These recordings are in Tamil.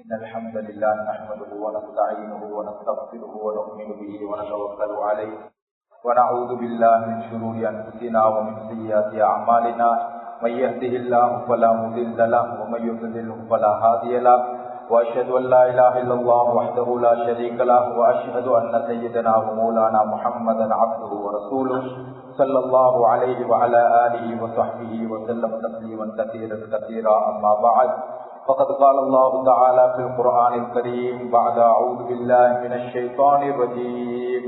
إن الحمد لله نحمده ونستعينه ونستغفره ونؤمن به ونتوكل عليه ونعوذ بالله من شرور أنفسنا ومن سيئات أعمالنا من يهده الله فلا مضل له ومن يضلله فلا هادي له وأشهد أن لا إله إلا الله وحده لا شريك له وأشهد أن سيدنا ومولانا محمدا عبده ورسوله صلى الله عليه وعلى آله وصحبه وسلم تسليما كثيرا أما بعد فقد قال الله تعالى في القرآن الكريم بعد أعوذ بالله من الشيطان الرجيم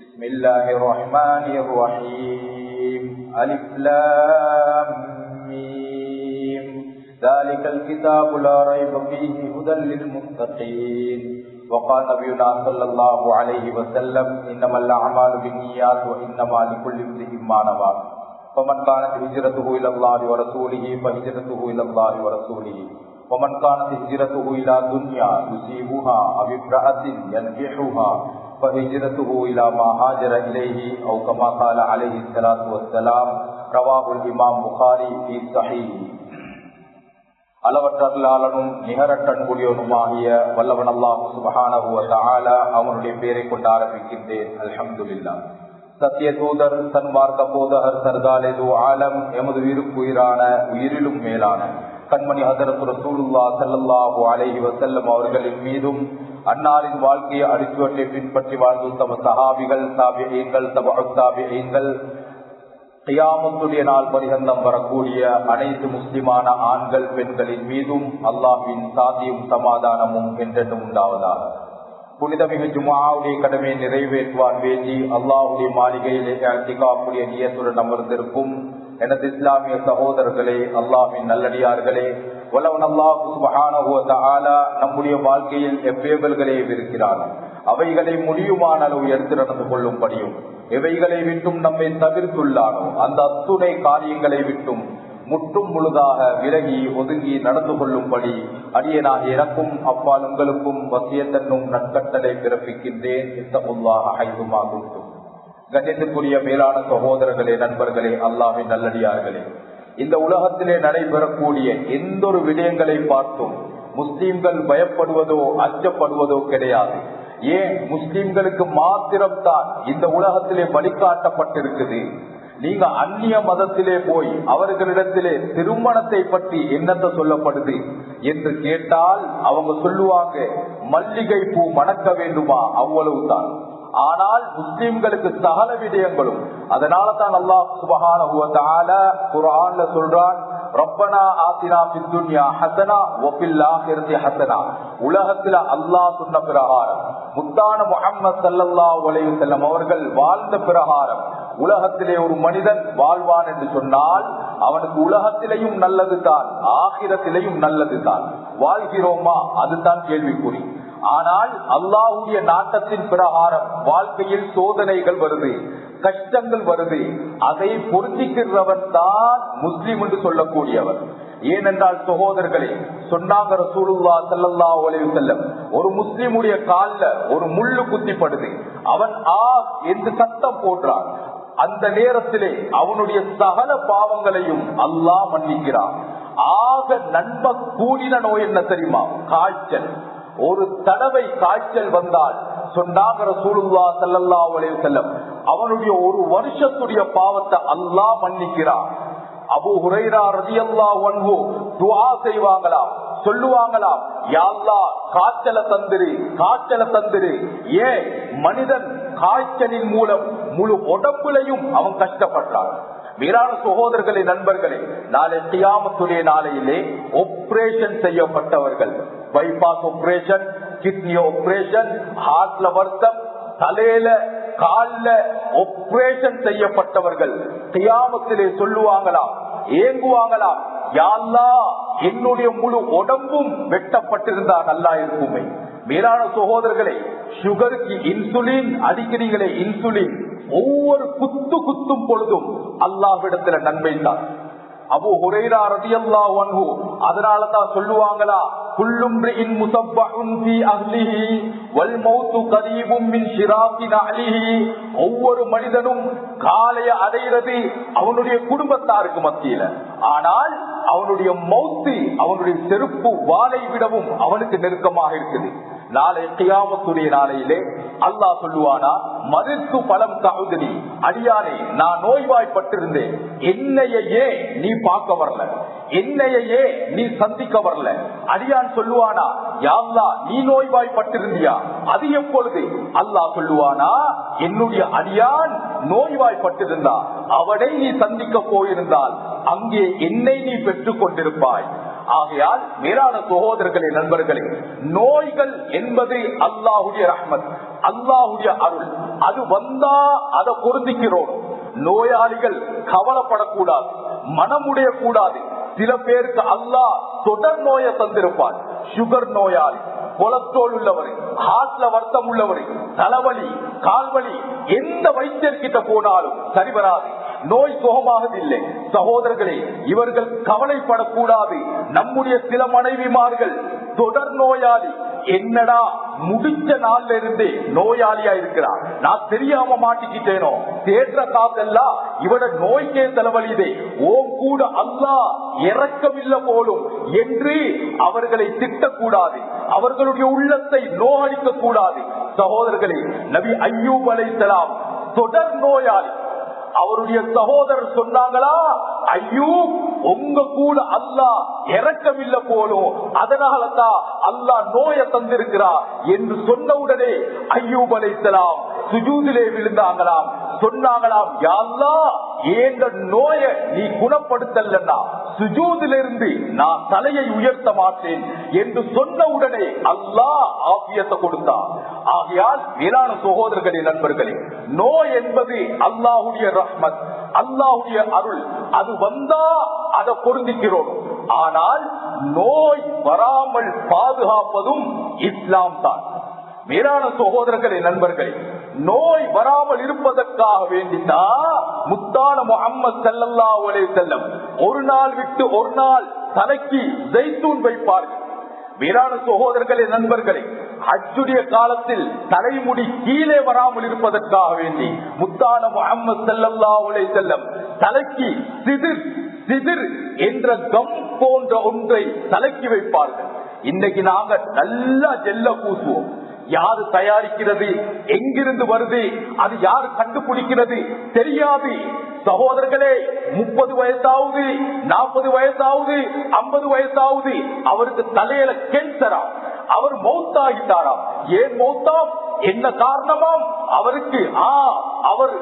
بسم الله الرحمن الرحيم ألف لام ميم ذلك الكتاب لا ريب فيه هدى للمتقين وقال نبينا صلى الله عليه وسلم إنما الأعمال بالنيات وإنما لكل امرئ ما نوى فمن كانت هجرته إلى الله ورسوله فهجرته إلى الله ورسوله ومن كانت هجرته إلى دنيا يصيبها أو امرأة ينكحها فهجرته إلى ما هاجر إليه أو كما قال عليه الصلاة والسلام رواه الإمام بخاري في صحيح. அளவற்றலாளனும் நிகரற்ற அன்புடையவனுமாகிய வல்லவன் அல்லாஹ் சுப்ஹானஹு வ தஆலா அவனுடைய பெயரை கொண்டு ஆரம்பிக்கின்றேன். அல்ஹம்துலில்லாஹ். சத்திய தூதர் சன்மார்க்க போதகர் சர்தாலே து ஆலம் எமது உயிருக்குயிரான உயிரிலும் மேலான கண்மணி ஹதரத் ரசூலுல்லாஹ் ஸல்லல்லாஹு அலைஹி வஸல்லம் அவர்களின் மீதும் அன்னாரின் வாழ்க்கையை அடிச்சுவற்றை பின்பற்றி வாழ்ந்து தம சஹாபிகள் தாபிஈன்கள் தபஉத் தாபிஈன்கள் கியாமத்துடைய நாள் பரிகந்தம் வரக்கூடிய அனைத்து முஸ்லிமான ஆண்கள் பெண்களின் மீதும் அல்லாஹ்வின் சாந்தியும் சமாதானமும் என்றென்றும் உண்டாவதாக. புனிதமிகு ஜும்ஆவுடைய கடமையை நிறைவேற்றுவார் வேண்டி அல்லாஹ்வுடைய மாளிகையிலே இஅ்திகாஃபுடைய நியத்துடன் அமர்ந்திருக்கும் எனது இஸ்லாமிய சகோதரர்களே, அல்லாஹ்வின் நல்லடியார்களே, வல்லவன் அல்லாஹ் சுப்ஹானஹு வ தஆலா நம்முடைய வாழ்க்கையில் எவ்வேவல்களை இருக்கிறார் அவைகளை முடியுமான அளவு எடுத்து நடந்து கொள்ளும்படியும் எவைகளை விட்டும் நம்மை தவிர்த்துள்ளானோ அந்த அத்துணை காரியங்களை விட்டும் முற்றும் முழுதாக விலகி ஒதுங்கி நடந்து கொள்ளும்படி அடியனாக எனக்கும் அப்பால் உங்களுக்கும் வசியத்தன்னும் நற்கட்டளை பிறப்பிக்கின்றேன். இத்தகுல்லாஹ ஹைதுமா குன்தும். கண்ணியத்துக்குரிய மேலான சகோதரர்களே, நண்பர்களே, அல்லாஹ்வின் நல்லடியார்களே, இந்த உலகத்திலே நடைபெறக்கூடிய எந்த ஒரு விடயங்களை பார்த்தும் முஸ்லிம்கள் பயப்படுவதோ அச்சப்படுவதோ கிடையாது. ஏன் முஸ்லிம்களுக்கு மாத்திரம்தான் இந்த உலகத்திலே வழிகாட்டப்பட்டிருக்குது. நீங்க அந்நிய மதத்திலே போய் அவர்களிடத்திலே திருமணத்தை பற்றி என்னத்த சொல்லப்படுது என்று கேட்டால் அவங்க சொல்லுவாங்க, மல்லிகை பூ மணக்க வேண்டுமா, அவ்வளவுதான். ஆனால் முஸ்லிம்களுக்கு சகல விடயங்களும், அதனால தான் அல்லாஹ் சுப்ஹானஹு வ தஆலா குர்ஆன்ல சொல்றான், ரப்பனா ஆத்தினா ஃபித் துன்யா ஹஸனா வ ஃபில் ஆখিরাতি ஹஸனா. உலகத்துல அல்லாஹ் சொன்ன பிரகாரம், முத்தான முஹம்மது ஸல்லல்லாஹு அலைஹி வஸல்லம் அவர்கள் வாழ்ந்த பிரகாரம் உலகத்திலே ஒரு மனிதன் வாழ்வான் என்று சொன்னால் அவனுக்கு உலகத்திலேயும் நல்லது தான், ஆகிரத்திலேயும் நல்லது தான். வாழ்கிறோமா, அதுதான் கேள்விக்குறி. ஆனால் அல்லாஹ்வுடைய நாட்டத்தின் பிரகாரம் வாழ்க்கையில் சோதனைகள் வருது, கஷ்டங்கள் வருது. அதை பொருந்திக்கிறவன் தான் முஸ்லிம் என்று சொல்லக்கூடியவர். ஏனென்றால் சகோதரர்களே, சொன்னாங்க ரசூலுல்லாஹ் ஸல்லல்லாஹு அலைஹி வஸல்லம், ஒரு முஸ்லிமுடைய கால்ல ஒரு முள்ளு குத்திப்படுது, அவன் என்று சத்தம் போடுறான். அந்த நேரத்திலே அவனுடைய சகல பாவங்களையும் அல்லாஹ் மன்னிக்கிறான். ஆக நன்ம கூடின நோய் என்ன தெரியுமா? காய்ச்சல். ஒரு தடவை காய்ச்சல் வந்தால் சொன்னாங்க ரசூலுல்லாஹ் ஸல்லல்லாஹு அலைஹி வஸல்லம், அவனுடைய ஒரு வருஷத்துடைய பாவத்தை அல்லாஹ் மன்னிக்கிறான். அபூ ஹுரைரா ரலியல்லாஹு அன்ஹு துஆ செய்வாங்களாம், சொல்லுவாங்களாம், யா அல்லாஹ் காய்ச்சல தந்திரு, காய்ச்சல தந்திரு. ஏன் மனிதன் காய்ச்சலின் மூலம் முழு உடம்புலையும் அவன் கஷ்டப்பட்டான். வீரான சகோதரர்களே, நண்பர்களே, நாளை கியாமத்துடைய நாளையிலே ஆபரேஷன் செய்யப்பட்டவர்கள், பைபாஸ் ஆபரேஷன், கிட்னி ஆபரேஷன், ஹார்ட்ல வருத்தம், தலையில கால்ல ஆபரேஷன் செய்யப்பட்டவர்கள் கியாமத்திலே சொல்லுவாங்களாம், ஏங்குவாங்களாம், யா அல்லாஹ் என்னுடைய முழு உடம்பும் வெட்டப்பட்டிருந்தா நல்லா இருக்குமே. மேலான சகோதரர்களே, சுகருக்கு இன்சுலின் அடிக்கிறீங்களே, இன்சுலின் ஒவ்வொரு குத்தும் பொழுதும் அல்லாஹ்விடத்துல நன்மை தான். அபூ ஹுரைரா ரலியல்லாஹு அன்ஹு அதனால தான் சொல்லுவாங்களா, குல்லும்ரின் முஸப்பஹுன் ஃபீ அஹ்லிஹி வல் மௌத்து கரீபும் மின் ஷிராகி நஅலிஹி. ஒவ்வொரு மனிதனும் காலைய அடைகிறது அவனுடைய குடும்பத்தாருக்கு மத்தியில, ஆனால் அவனுடைய மௌத்து அவனுடைய செருப்பு வாளை விடவும் அவனுக்கு நெருக்கமாக இருக்குது. நாளை கியாமத்துடைய நாளையிலே அல்லாஹ் சொல்லுவானா, மறுத்து பலம் தகுதி அடியானே, நான் நோய்வாய்ப்பட்டிருந்தேன், என்னையே நீ பார்க்க வரல, என்னையே நீ சந்திக்க வரல. அடியான் சொல்லுவானா, யா அல்லாஹ் நீ நோய்வாய்ப்பட்டிருந்தியா? அது எப்பொழுது? அல்லாஹ் சொல்லுவானா, என்னுடைய அடியான் நோய்வாய்ப்பட்டிருந்தா அவனை நீ சந்திக்க போயிருந்தால் அங்கே என்னை நீ பெற்றுக் கொண்டிருப்பாய். ஆகையால் மேலான சகோதரர்களே, நண்பர்களே, நோய்கள் என்பது அல்லாஹுடைய ரஹ்மத், அல்லாஹுடைய அருள். அது வந்தா அதை பொருந்திக்கிறோம். நோயாளிகள் கவலைப்படக்கூடாது, மனமுடைய கூடாது. சில பேருக்கு அல்லாஹ் தொடர் நோயை தந்திருப்பார். சுகர் நோயாளி, கொலஸ்ட்ரால் உள்ளவர், ஹார்ட்ல வருத்தம் உள்ளவர், தலைவலி, கால்வலி, எந்த வைத்தியர்கிட்ட போனாலும் சரி வராது, நோய் சுகமாகவில்லை. சகோதரர்களே, இவர்கள் கவலைப்படக்கூடாது. நம்முடைய சில மனைவிமார்கள் தொடர் நோயாளி, என்னடா முடிச்ச நாள்ல இருந்தே நோயாளியா இருக்கிறார், நான் தெரியாம மாட்டிக்கிட்டேனோ, தேற்ற காசெல்லாம் இவட நோய்க்கே செலவழிதே, ஓம் கூட அல்லாஹ் இறக்கமில்லை போலும் என்று அவர்களை திட்டக்கூடாது, அவர்களுடைய உள்ளத்தை நோயடிக்க கூடாது. சகோதரர்களே, நபி அய்யூப் அலைஹிஸ்ஸலாம் தொடர் நோயாளி. அவருடைய சகோதரர் சொன்னாங்களா, அய்யூப் உங்க கூட அல்லாஹ் இறக்கமில்லை போலும், அதனாலதான் அல்லாஹ் நோயை தந்திருக்கிறார் என்று சொன்னவுடனே அய்யூப் அலைஹிஸ்ஸலாம் சுஜூதிலே விழுந்தாங்களாம். சொன்னாங்களாம், யா அல்லாஹ் ஏந்த நோயை நீ குணப்படுத்தலன்னா சுஜூதிலிருந்து நான் தலையை உயர்த்த மாட்டேன் என்று சொன்னவுடனே அல்லாஹ் ஆபியத்தை கொடுத்தார். ஆகையால் மேலான சகோதரர்களே, நண்பர்களே, நோய் என்பது அல்லாஹுடைய ரஹ்மத், அல்லாஹுடைய அருள். அது வந்தா அதை பொருந்திக்கிறோம். ஆனால் நோய் வராமல் பாதுகாப்பதும் இஸ்லாம் தான். மேலான சகோதரர்களே, நண்பர்களே, நோய் வராமல் இருப்பதற்காக வேண்டிதான் முத்தான முஹம்மது ஸல்லல்லாஹு அலைஹி வஸல்லம் ஒரு நாள் விட்டு ஒரு நாள் தலைக்கு ஜைத்தூன் வைப்பார்கள். மேலான சகோதரர்களே, நண்பர்களே, ஹஜ்ஜுடைய காலத்தில் தலைமுடி கீழே வராமல் இருப்பதற்காக வேண்டி முத்தான முஹம்மது ஸல்லல்லாஹு அலைஹி வஸல்லம் தலைக்கு சிதிர் என்ற கம் போன்ற ஒன்றை தலைக்கு வைப்பார்கள். இன்னைக்கு நாங்க நல்லா ஜெல்ல பூசுவோம். யாரு தயாரிக்கிறது, எங்கிருந்து வருது, அது யாரு கண்டுபிடிக்கிறது தெரியாது. சகோதரர்களே, 30 வயசாவது, 40 வயசாவது, 50 வயசாவது அவருக்கு தலையில கேன்சரா, அவர் மௌத்தாகிட்டாராம். ஏன் மௌத்தாம், என்ன காரணமாம், அவருக்கு அவர்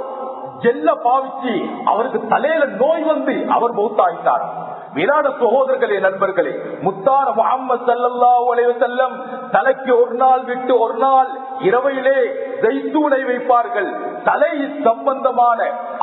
ஜெல்ல பாவிச்சு அவருக்கு தலையில நோய் வந்து அவர் மௌத்தாகிட்டாராம். மேலான சகோதரர்களே, நண்பர்களே, முத்தான முஹம்மது ஸல்லல்லாஹு அலைஹி வஸல்லம் தலைக்கு ஒரு நாள் விட்டு ஒரு நாள் இரவையிலே ஜைத்தூனை வைப்பார்கள். தலை சம்பந்தமான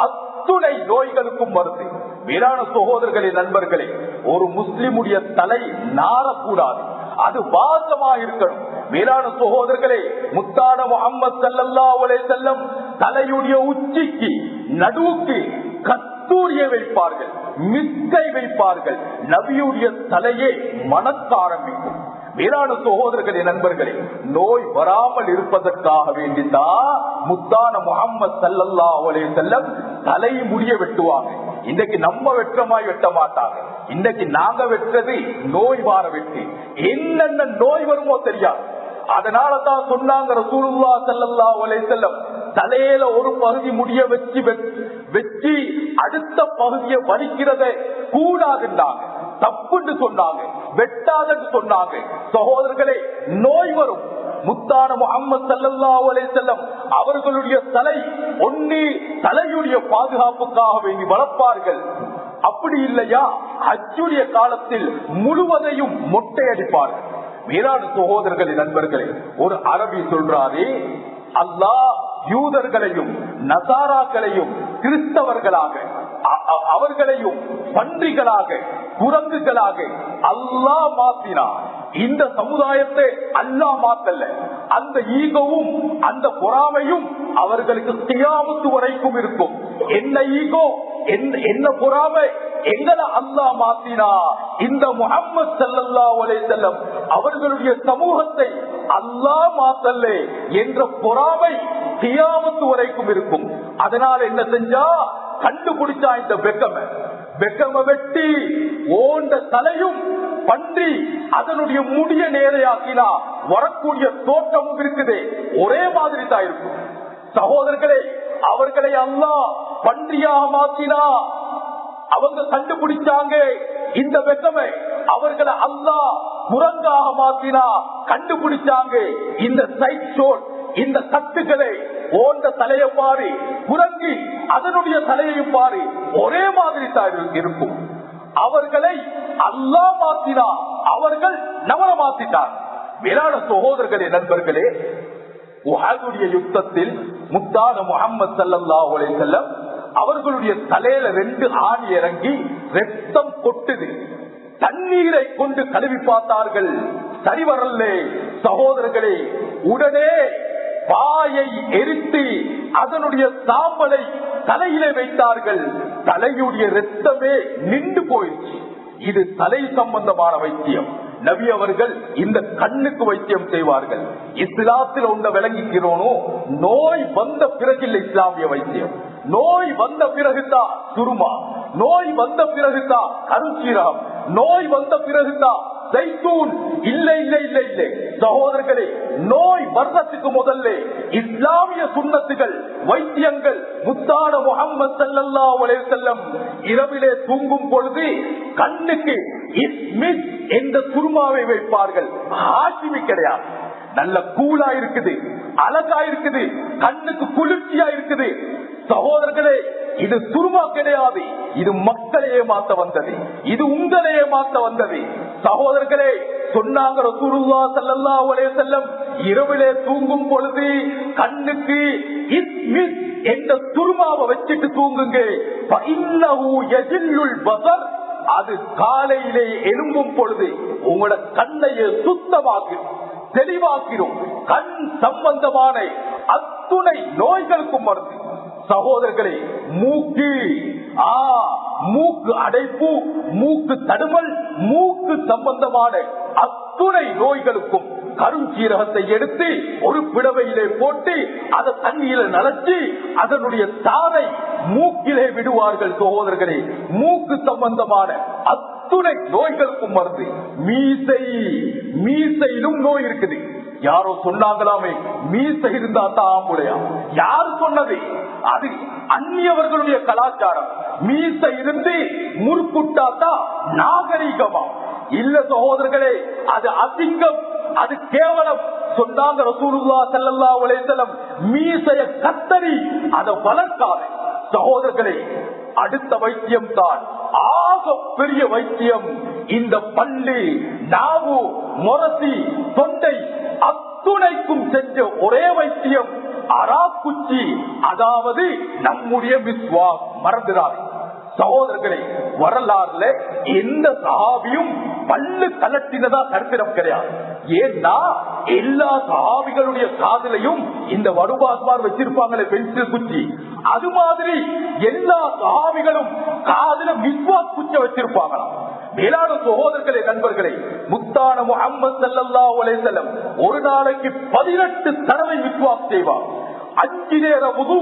அத்துணை நோய்களுக்கும் வருது. மேலான சகோதரர்களே, நண்பர்களே, ஒரு முஸ்லிமுடைய தலை நாரக்கூடாது, அது வாசமாக இருக்கணும். மேலான சகோதரர்களே, முத்தான முஹம்மது ஸல்லல்லாஹு அலைஹி வஸல்லம் தலையுடைய உச்சிக்கு நடுவுக்கு கஸ்தூரியை வைப்பார்கள், மிஸ்கை வைப்பார்கள். நபியுடைய தலையே மணக்க ஆரம்பிக்கும். மேலான சகோதரர்களே, நண்பர்களே, நோய் வராமல் இருப்பதற்காக வேண்டிதான் முத்தான முஹம்மது ஸல்லல்லாஹு அலைஹி வஸல்லம் தலை முடிய வெட்டுவாங்க. இன்னைக்கு நம்ம வெற்றமாய் வெட்ட மாட்டாங்க. இன்னைக்கு நாங்க வெற்றது நோய் வார வெட்டு. என்னென்ன நோய் வருமோ தெரியாது. அதனாலதான் சொன்னாங்க ரசூலுல்லாஹி ஸல்லல்லாஹு அலைஹி வஸல்லம் தலையில ஒரு பகுதி முடிய வச்சு அடுத்த பகுதியை வலிக்கிறத கூடாதுன்னாங்க, தப்புன்னு சொன்னாங்க, வெட்டாதன்னு சொன்னாங்க. சகோதரர்களே, நோய் வரும். முத்தான முஹம்மது ஸல்லல்லாஹு அலைஹி வஸல்லம் அவர்களுடைய தலை ஒண்ணு தலையுடைய பாதுகாப்புக்காக வேண்டி வளர்ப்பார்கள். அப்படி இல்லையா ஹஜ்ஜுடைய காலத்தில் முழுவதையும் மொட்டை அடிப்பார்கள். மேலான சகோதரர்களே, நண்பர்களே, ஒரு அரபி சொல்றாரே, அல்லாஹ் யூதர்களையும் நசாராக்களையும் கிறிஸ்தவர்களாக அவர்களையும் பன்றிகளாக குரங்குகளாக அல்லாஹ் மாத்தினார். இந்த சமுதாயத்தை அல்லாஹ் மாத்தல்ல. அந்த ஈகோவும் அந்த பொறாமையும் அவர்களுக்கு கியாமத்து வரைக்கும் இருக்கும். என்ன ஈகோ, என்ன பொறாமை, எங்களை அல்லாஹ் மாத்தினா இந்த முஹம்மது ஸல்லல்லாஹு அலைஹி வஸல்லம் அவர்களுடைய சமூகத்தை அல்லாஹ் மாத்தல்லே என்ற பொறாமை கியாமத்து வரைக்கும் இருக்கும். அதனால என்ன செஞ்சா, கண்டுபிடிச்சா இந்த வெக்கம வெட்டி ஓண்ட தலையும் பன்றி அதனுடைய முடிய நேரையாக்கினா வரக்கூடிய தோட்டமும் இருக்குது, ஒரே மாதிரி தான் இருக்கும். சகோதரர்களே, அவர்களை அல்லாஹ் பன்றியாக மாத்தினா அவங்க கண்டுபிடிச்சாங்க இந்த வெக்கமை. அவர்களை அல்லாஹ் குரங்காக மாத்தினா கண்டுபிடிச்சாங்க இந்த சைட் ஷோட், இந்த கட்டுகளை ஓண்ட தலையை பாரு, குரங்கி அதனுடைய தலையையும் பாரு, ஒரே மாதிரி தான் இருக்கும். அவர்களை அல்லாஹ் மாத்தினா அவர்கள் நம்மள மாத்திட்டார். மேலான சகோதரர்களே, நண்பர்களே, உஹதுடைய யுத்தத்தில் முத்தான முஹம்மது ஸல்லல்லாஹு அலைஹி வஸல்லம் அவர்களுடைய தலையில 2 ஆணி இறங்கி ரத்தம் கொட்டுது. தண்ணீரை கொண்டு கழுவி பார்த்தார்கள், சரி வரல. சகோதரர்களே, உடனே வாயை எரித்து அதனுடைய சாம்பலை தலையிலே வைத்தார்கள். தலையுடைய ரத்தமே நின்று போயிடுச்சு. இது தலை சம்பந்தமான வைத்தியம். நபி அவர்கள் இந்த கண்ணுக்கு வைத்தியம் செய்வார்கள். இஸ்லாத்தில் ஒன்றை விளங்கிக்கிறோனோ, நோய் வந்த பிறகு இல்லை இஸ்லாமிய வைத்தியம். நோய் வந்த பிறகுதான் சுருமா, நோய் வந்த பிறகுதான் கருஞ்சீரகம், நோய் வந்த பிறகுதான் ஜைத்தூன். இல்லை இல்லை இல்லை இல்லை சகோதரர்களே, நோய் வர்றதுக்கு முதல்ல இஸ்லாமிய சுன்னத்துகள் வைத்தியங்கள். முத்தான முஹம்மது ஸல்லல்லாஹு அலைஹி வஸல்லம் இரவிலே தூங்கும் பொழுது கண்ணுக்கு இஸ்மித் என்ற சுருமாவை வைப்பார்கள். ஹாஷிமி கிடையாது, நல்ல கூலா இருக்குது, அழகா இருக்குது, கண்ணுக்கு குளிர்ச்சியா இருக்குது. சகோதரர்களே, இது சுருமா கிடையாது, இது மக்களையே மாத்த வந்தது, இது உங்களையே மாத்த வந்தது. சகோதரர்களே, சொன்னாங்க ரசூலுல்லாஹ் ஸல்லல்லாஹு அலைஹி வஸல்லம் இரவிலே தூங்கும் பொழுது கண்ணுக்கு இஸ்மித் என்ற சுருமாவை வச்சிட்டு தூங்குங்க. ஃபஇன்னஹு யஜில்லுல் பஸர், அது காலையிலே எழும்பும் பொழுது உங்களோட கண்ணையே சுத்தமாக்கும், தெளிவாக்கிறோம். கண் சம்பந்தமான அத்துணை நோய்களுக்கும் மருந்து. சகோதரர்களே, மூக்கு அடைப்பு, மூக்கு தடுமல், மூக்கு சம்பந்தமான அத்துணை நோய்களுக்கும் கருஞ்சீரகத்தை எடுத்து ஒரு பிடவையிலே போட்டு அதை தண்ணீரை நனைச்சி அதனுடைய தாரை மூக்கிலே விடுவார்கள். சகோதரர்களே, மூக்கு சம்பந்தமான அத்துணை நோய்களுக்கும் மருந்து. மீசையிலும் நோய் இருக்குது. யாரோ சொன்னாங்களாமே, மீசை இருந்தா தான் ஆம்புலையா? யாரு சொன்னது? அது அந்நியவர்களுடைய கலாச்சாரம். மீசை இருந்து முறுக்குட்டாத்தா நாகரீகமா? இல்ல சகோதரர்களே, அது அசிங்கம், அது கேவலம். சொன்னாங்க ரசூலுல்லாஹ் ஸல்லல்லாஹு அலைஹி வஸல்லம், மீசைய கத்தரி அதை வளர்க்காது. சகோதரர்களே, அடுத்த வைத்தியம் தான் ஆக பெரிய வைத்தியம். இந்த பல்லு, நாவு, மொரசி, தொண்டை அத்துணைக்கும் செஞ்ச ஒரே வைத்தியம் அராக்குச்சி, அதாவது நம்முடைய விஸ்வாஸ். மறந்துடாது சகோதரர்களே, வரலாறுல எந்த சஹாபியும் பல்லு கலட்டினதா சரித்திரம் கிடையாது. ஏன்னா எல்லா சஹாபிகளுடைய காதலையும் இந்த வடுபாஸ்மார் வச்சிருப்பாங்களே, பென்சில் குச்சி, அது மாதிரி எல்லா சஹாபிகளும் காதல விஸ்வாஸ் குச்ச வச்சிருப்பாங்களாம். மேலான சகோதரர்களே, நண்பர்களே, முத்தான முஹம்மது ஸல்லல்லாஹு அலைஹி வஸல்லம் ஒரு நாளைக்கு 18 தடவை விஸ்வாஸ் செய்வார். 5 நேர வுது,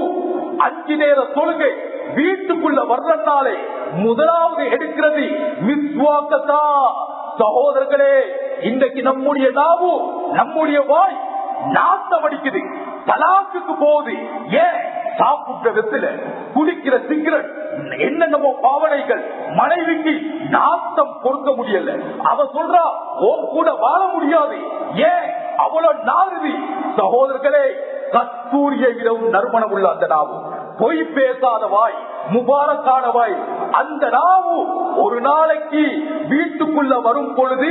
5 நேர தொழுகை. வீட்டுக்குள்ள வர்றனாலே முதலாவது எடுக்கிறது மிஸ்வாக்கத்தா. சகோதரர்களே, இன்றைக்கு நம்முடைய நாவு, நம்முடைய வாய் நாட்டம் அடிக்குது, தலாக்குக்கு போகுது. ஏன்? சாப்பிட்ட வெத்தில, குடிக்கிற சிகரெட், என்னென்னமோ பாவனைகள். மனைவிக்கு நாட்டம் கொடுக்க முடியல. அவ சொல்றா, உன் கூட வாழ முடியாது. ஏன்? அவ்வளவு நாறுதி. சகோதரர்களே, கஸ்தூரியை விடவும் நறுமணம் உள்ள அந்த நாவு, பொய் பேசாத வாய், முபாரக்கான வாய், அந்த நாவு ஒரு நாளைக்கு வீட்டுக்குள்ள வரும் பொழுது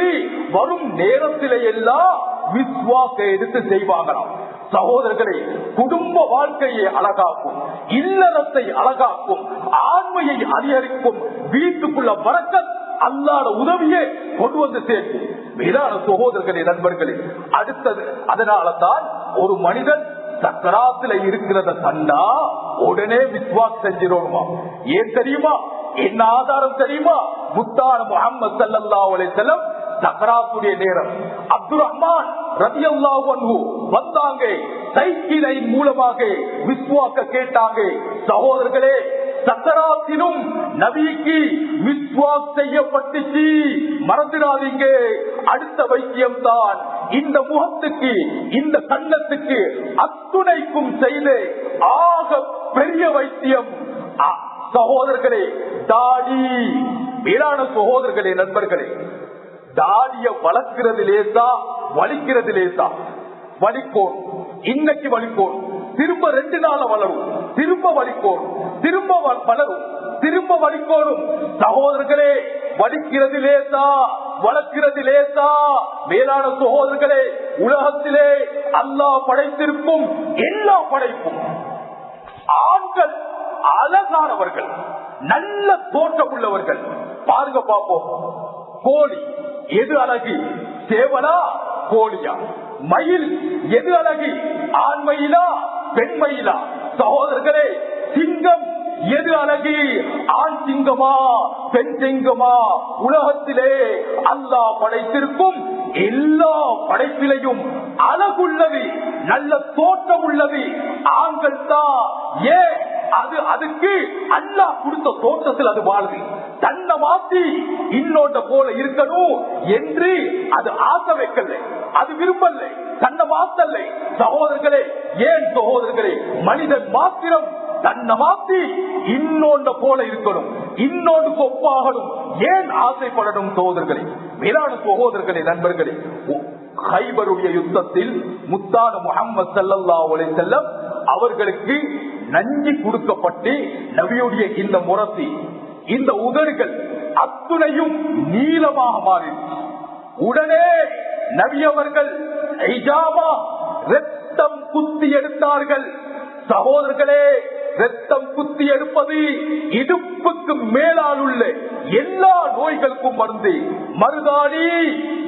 வரும் நேரத்திலே எல்லாம் விஸ்வாச எடுத்து செய்வாங்களாம். சகோதரர்களே, குடும்ப வாழ்க்கையை அழகாக்கும், இல்லறத்தை அழகாக்கும், ஆண்மையை அதிகரிக்கும், வீட்டுக்குள்ள வரக்கத் அல்லாஹ்வுடைய உதவியை கொண்டு வந்து சேர்க்கும். மேலான சகோதரர்களே, நண்பர்களே, அடுத்தது அதனாலதான் ஒரு மனிதன் சக்கராத்துல இருக்கிறத கண்டா உடனே விஸ்வாஸ் செஞ்சிரோமா? ஏன் தெரியுமா? என்ன ஆதாரம் தெரியுமா? முத்தான முஹம்மது ஸல்லல்லாஹு அலைஹி வஸல்லம் சக்கராத்துடைய நேரம் அப்துல் ரஹ்மான் ரலியல்லாஹு அன்ஹு வந்தாங்க, சைக்கிளை மூலமாக விஸ்வாக்க கேட்டாங்க. சகோதரர்களே, சக்கராத்திலும் நபிக்கு விஸ்வாக் செய்யப்பட்டுச்சு, மறந்துடாதீங்க. அடுத்த வைத்தியம் தான் இந்த முகத்துக்கு, இந்த கண்ணத்துக்கு அத்துணைக்கும் செய்த ஆக பெரிய வைத்தியம். சகோதரர்களே, தாடி. மேலான சகோதரர்களே, நண்பர்களே, தாடிய வளர்க்கிறது லேசா, வலிக்கிறது லேசா. வலிக்கோன், இன்னைக்கு வலிக்கோன், திரும்ப 2 நாள் வளரும், திரும்ப வலிக்கோன், திரும்ப வளரும், திரும்ப வலிக்கோனும். சகோதரர்களே, வலிக்கிறது லேசா, வளர்க்கிறது லேசா. மேலான சகோதரர்களே, உலகத்திலே அல்லாஹ் படைத்திருக்கும் எல்லா படைப்பும் ஆண்கள் அழகானவர்கள், நல்ல தோற்றம் உள்ளவர்கள். பாருங்க பாப்போம், கோழி எது அழகு? சேவலா கோழியா? மயில் எது அழகு? ஆண்மயிலா பெண்மயிலா? சகோதரர்களே, சிங்கம் எது அழகு? ஆண் சிங்கமா பெண் சிங்கமா? உலகத்திலே அல்லாஹ் படைத்திருக்கும் எல்லா படைப்பிலையும் அழகுள்ளது, நல்ல தோற்றம் உள்ளது ஆண்கள் தான். ஏன்? அதுக்கு அல்லாஹ் கொடுத்த தோற்றத்தில் அது வாழுது. தன்னை மாத்தி இன்னொன்ற போல இருக்கணும் என்று அது ஆசை வைக்கல, அது விரும்பல, தன்னை மாத்தல்ல. சகோதரர்களே, ஏன் சகோதரர்களே, மனிதன் மாத்திரம் தன்னை மாத்தி இன்னொன்ற போல இருக்கணும், இன்னொன்று ஒப்பாகணும், ஏன் ஆசைப்படணும்? சகோதரர்களே, மேலான சகோதரர்களே, நண்பர்களே, கைபருடைய யுத்தத்தில் முத்தான முஹம்மது ஸல்லல்லாஹு அலைஹி வஸல்லம் அவர்களுக்கு நஞ்சி கொடுக்கப்பட்டு நபியுடைய இந்த முரசி, இந்த உதடுகள் அத்துணையும் நீளமாக மாறிடுச்சு. உடனே நபி அவர்கள் ரத்தம் குத்தி எடுத்தார்கள். சகோதரர்களே, ரத்தம் குத்தி எடுப்பது இடுப்புக்கு மேலால் உள்ள எல்லா நோய்களுக்கும் மருந்து. மருதாணி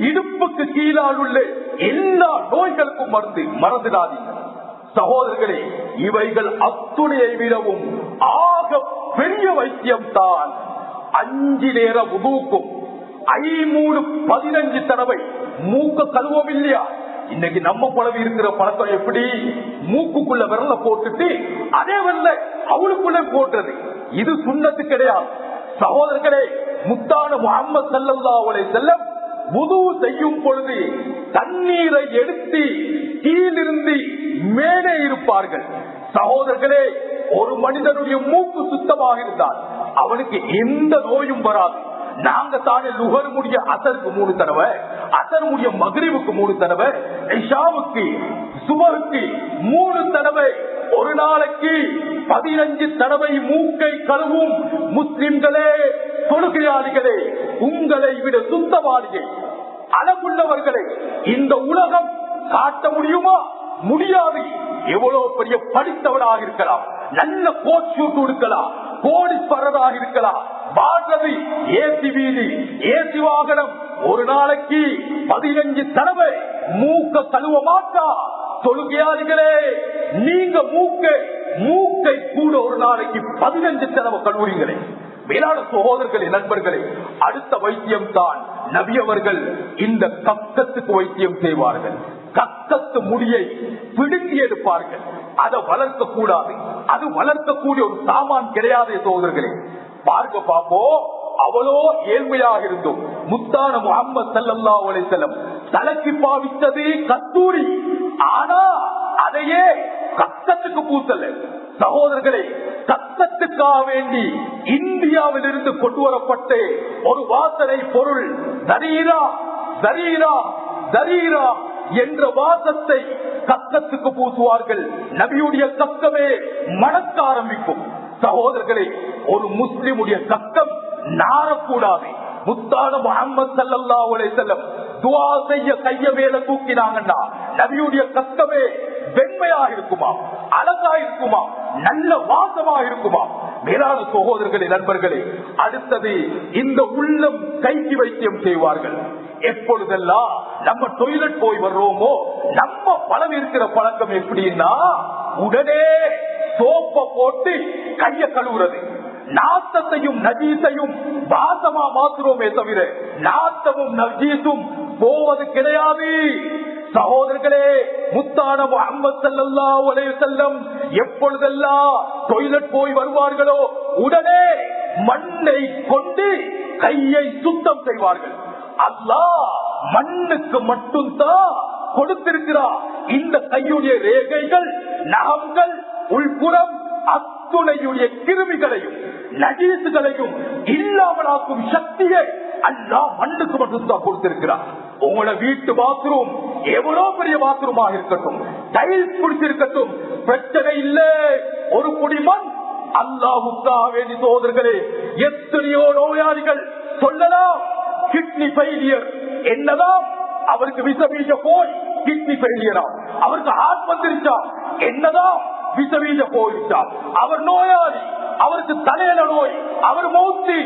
இடுப்புக்கு கீழால் உள்ள எல்லா நோய்களுக்கும் மருந்து. மறந்துடாதீங்க சகோதரர்களே, இவைகள் அத்துணையை விடவும் ஆக பெரிய வைத்தியம் தான் 5 நேர உதுவுக்கும் 15 தடவை மூக்க கழுவம் இல்லையா? இன்னைக்கு நம்ம பழவி இருக்கிற பழக்கம் எப்படி? மூக்குக்குள்ள விரல போட்டுட்டு அதே வரல அவளுக்குள்ள போட்டுறது. இது சுண்ணத்து கிடையாது. சகோதரர்களே, முத்தான முஹம்மது ஸல்லல்லாஹு அலைஹி வஸல்லம் வுது செய்யும் பொழுது தண்ணீரை எடுத்து கீழிருந்து மேலே இருப்பார்கள். சகோதரர்களே, ஒரு மனிதனுடைய மூக்கு சுத்தமாக இருந்தால் அவனுக்கு எந்த நோயும் வராது. நாங்க தானே லுகர் முடிய அசருக்கு 3 தடவை, அசர் முடிய மக்ரிபுக்கு 3 தடவை, இஷாவுக்கு சுபருக்கு 3 தடவை, ஒரு நாளைக்கு 15 தடவை மூக்கை கழுவும் முஸ்லிம்களே, தொழுகையாளிகளே, உங்களை விட சுத்தவாளிகள், அழகுள்ளவர்களை இந்த உலகம் காட்ட முடியுமா? முடியாது. எவ்வளவு பெரிய படித்தவனாக இருக்கலாம், நல்ல கோட் ஷூட் கொடுக்கலாம், கோடீஸ்வரராக இருக்கலாம், வாழ்றது ஏசி வீடு, ஏசி வாகனம், ஒரு நாளைக்கு 15 தடவை மூக்க கழுவ மாட்டா. தொழுகையாளிகளே, நீங்க மூக்கை கூட ஒரு நாளைக்கு 15 தடவை கழுவுறீங்களே. மேலான சகோதரர்களே, நண்பர்களே, அடுத்த வைத்தியம் தான் நபி அவர்கள் இந்த கக்கத்துக்கு வைத்தியம் செய்வார்கள். கக்கத்து முடியை பிடுங்கி எடுப்பார்கள். அதை வளர்க்க கூடாது, அது வளர்க்கக்கூடிய ஒரு சாமான் கிடையாது. சகோதரர்களே, பார்க்க பாப்போம், அவ்வளோ ஏழ்மையாக இருந்தோம். முத்தான முஹம்மது ஸல்லல்லாஹு அலைஹி வஸல்லம் தலைக்கு பாவித்தது கஸ்தூரி, ஆனா அதையே கக்கத்துக்கு பூசல. சகோதரர்களே, கக்கத்துக்காக வேண்டி இந்தியாவில் இருந்து கொண்டு வரப்பட்ட ஒரு வாசனை பொருள் தரீரா தரீரா தரீரா என்ற வாசத்தை கக்கத்துக்கு பூசுவார்கள். நபியுடைய கக்கமே மணக்க ஆரம்பிக்கும். சகோதரர்களே, ஒரு முஸ்லிமுடைய கக்கம் நாரக்கூடாது. முத்தான முஹம்மது ஸல்லல்லாஹு அலைஹி வஸல்லம் துஆ செய்ய கைய மேல தூக்கினாங்கன்னா நபியுடைய கக்கமே வெண்மையாக இருக்குமா, அழகா இருக்குமா, நல்ல வாசமா இருக்குமா? மேலான சகோதரர்களே, நண்பர்களே, அடுத்தது இந்த உள்ளம் கைக்கு வைத்தியம் செய்வார்கள். எப்பொழுதெல்லாம் நம்ம டொய்லெட் போய் வர்றோமோ, நம்ம பழம் இருக்கிற பழக்கம் எப்படின்னா, உடனே சோப்பை போட்டு கைய கழுவுறது. நாத்தத்தையும் நஜீசையும் வாசமா மாத்துறோமே தவிர நாத்தமும் நஜீசும் போவது கிடையாது. சகோதரர்களே, முத்தான முஹம்மது ஸல்லல்லாஹு அலைஹி வஸல்லம் எப்பொழுதெல்லாம் டாய்லெட் போய் வருவார்களோ உடனே மண்ணை கொண்டு கையை சுத்தம் செய்வார்கள். அல்லாஹ் மண்ணுக்கு மட்டும்தான் கொடுத்திருக்கிறார். இந்த கையுடைய ரேகைகள், நகங்கள், உள்புறம் அத்துணையுடைய கிருமிகளையும் நஜீசுகளையும் இல்லாமலாக்கும் சக்தியை அல்லாஹ் மண்ணுக்கு மட்டும்தான் கொடுத்திருக்கிறார். உங்களோட வீட்டு பாத்ரூம் எவ்வளவு பெரிய பாத்ரூமாக இருக்கட்டும், டைல்ஸ் பிடிச்சிருக்கட்டும், பிரச்சனை இல்லை. ஒரு குடிமண் அல்லாஹ்வுக்காக வேண்டி சோதர்களே, எத்தனையோ நோயாளிகள் சொல்லலாம் கிட்னி ஃபெயிலியர், என்னதான் அவருக்கு விசபீஜ போய் கிட்னி ஃபெயிலியரா, அவருக்கு ஹார்ட் வந்துருச்சா, என்னதான் விசபீஜ போயிடுச்சா, அவர் நோயாளி, அவருக்கு தலையில நோய், அவர் மௌத்தி,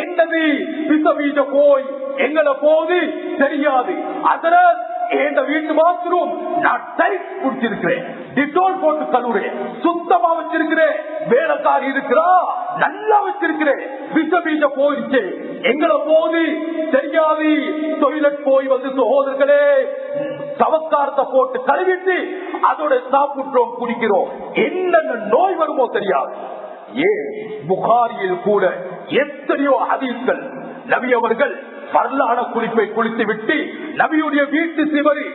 என்னது விசபீஜ போய் எங்களை போது தெரியாது. அதனால என் வீட்டு பாத்ரூம் நான் டைட் குடிச்சிருக்கிறேன், டிட்டோல் போட்டு கழுவுறேன், சுத்தமா வச்சிருக்கிறேன், வேலைக்காரி இருக்கிறா நல்லா வச்சிருக்கிறேன், விசபீஜ போயிடுச்சு எங்களை போது தெரியாது. டொய்லெட் போய் வந்து சகோதரர்களே சவக்காரத்தை போட்டு கழுவிட்டு அதோட சாப்பிடுறோம், குடிக்கிறோம், என்னென்ன நோய் வருமோ தெரியாது. ஏன் புகாரியில் கூட எத்தனையோ ஹதீஸ்கள் நபி அவர்கள் பரலான குளிப்பை குளித்து விட்டு நபியுடைய வீட்டு சிவரி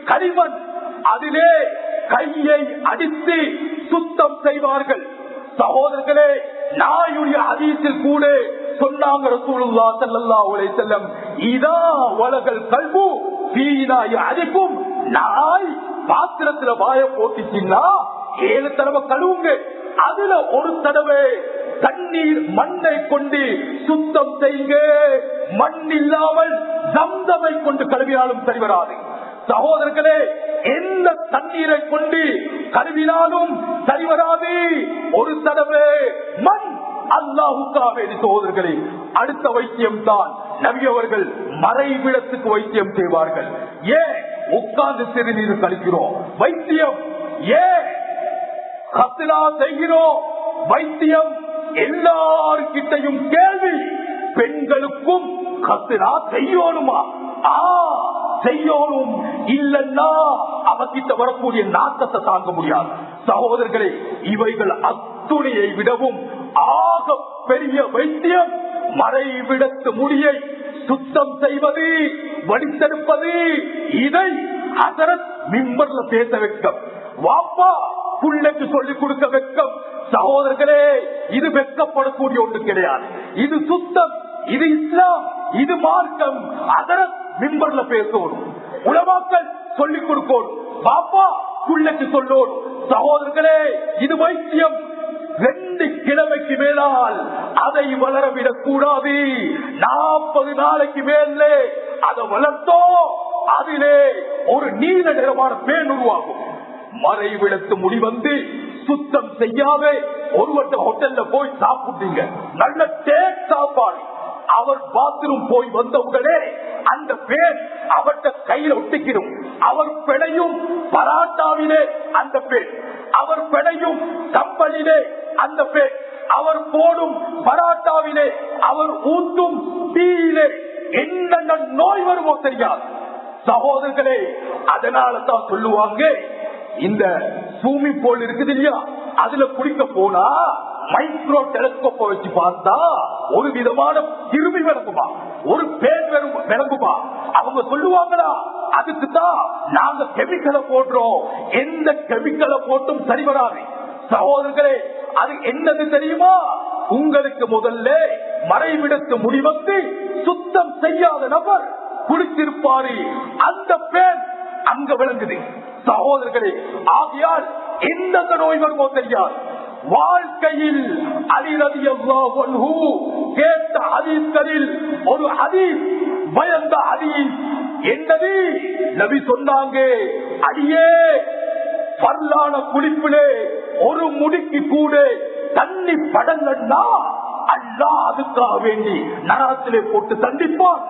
களிமண் அதிலே கையை அடித்து சுத்தம் செய்வார்கள். சகோதரர்களே, நாயுடைய ஹதீஸில் கூட சொன்னாங்க ரசூலுல்லாஹ் ஸல்லல்லாஹு அலைஹி வஸல்லம், இதா வலகல் கல்பு ஃபீனா யஅதிக்கும், நாய் பாத்திரத்துல வாய போட்டுச்சின்னா 7 தடவை கழுவுங்க, அதுல ஒரு தடவை தண்ணீர் மண்ணை கொண்டு சுத்தம் செய்யுங்க. மண் இல்லாமல் ஜம்சமை கொண்டு கழுவினாலும் சரி வராது. சகோதரர்களே, எந்த தண்ணீரை கொண்டு கழுவினாலும் சரி வராது. ஒரு தடவை மண் அல்லாஹ்வுக்காக சகோதரர்களே. அடுத்த வைத்தியம் தான் நபி அவர்கள் மறைவிடத்துக்கு வைத்தியம் செய்வார்கள். ஏன் உட்கார்ந்து சிறுநீர் கழிக்கிறோம் வைத்தியம், ஏன் கத்லா செய்கிறோம் வைத்தியம், எல்லாருக்கிட்டையும் கேள்வி, பெண்களுக்கும் கத்லா செய்யணுமா? செய்யணும், இல்லன்னா அவகிட்ட வரக்கூடிய நாட்டத்தை தாங்க முடியாது. சகோதரர்களே, இவைகள் அத்துணையை விடவும் ஆக பெரிய வைத்தியம் மறைவிடத்து முடியை சுத்தம் செய்வது, வடித்தெடுப்பது. இதை ஹஜரத் மிம்பர்ல பேச வைக்கம், வாப்பா புள்ளைக்கு சொல்லிக் கொடுக்க வெக்கம். சகோதரர்களே, இது வெக்கப்படக்கூடிய ஒன்று கிடையாது. இது சுத்தம், இது இஸ்லாம், இது மார்க்கம். ஹஜரத் மிம்பர்ல பேசணும், உலமாக்கள் சொல்லிக் கொடுக்கணும், பாப்பா புள்ளைக்கு சொல்லணும். சகோதரர்களே, இது வைத்தியம். 2 கிழமைக்கு மேலால் அதை வளரவிடக் கூடாது. 40 நாளைக்கு மேலே அதை வளர்த்தோ அதிலே ஒரு நீல நிறமான பேன் உருவாகும். மறைவிடத்து முடி வந்து சுத்தம் செய்யாத ஒருவட்ட ஹோட்டல்ல போய் சாப்பிட்டீங்க, நல்ல டேஸ்ட் சாப்பாடு, அவர் பாத்ரூம் போய் வந்தவுடனே அந்த பேன் அவர்கிட்ட கையில ஒட்டிக்கிறோம். அவர் பிழையும் பராட்டாவிலே அந்த பேன், அவர் பிழையும் கம்பளிலே அந்த பேன், அவர் போடும் பராட்டாவிலே, அவர் ஊத்தும் டீயிலே என்னென்ன நோய் வருமோ தெரியாது. சகோதரர்களே, அதனால தான் சொல்லுவாங்க, இந்த பூமி போல் இருக்குது இல்லையா, அதுல குடிக்க போனா மைக்ரோ டெலஸ்கோப்ப வச்சு பார்த்தா ஒரு விதமான கிருமி விளங்குமா, ஒரு பேர் விளங்குமா. அவங்க சொல்லுவாங்களா, அதுக்குதான் நாங்க கெமிக்கலை போடுறோம், எந்த கெமிக்கலை போட்டும் சரி வராது. சகோதரர்களே, அது என்னது தெரியுமா? உங்களுக்கு முதல்ல மறைவிடத்து முடிவந்து சுத்தம் செய்யாத நபர் குடித்திருப்பாரு, அந்த பேர் அங்க விளங்குது. சகோதரர்களே, ஆகையால் எந்த நோய் வருமோ தெரியாது. வாழ்க்கையில் அலி ரலியல்லாஹு அன்ஹு கேட்ட ஹதீஸ்களில் ஒரு ஹதீஸ், பயந்த ஹதீஸ் என்னது? நபி சொன்னாங்க, அடியே பரலான குளிப்பிலே ஒரு முடிக்கு கூட தண்ணி படலன்னா அல்லாஹ் அதுக்காக வேண்டி நரகத்திலே போட்டு தண்டிப்பான்,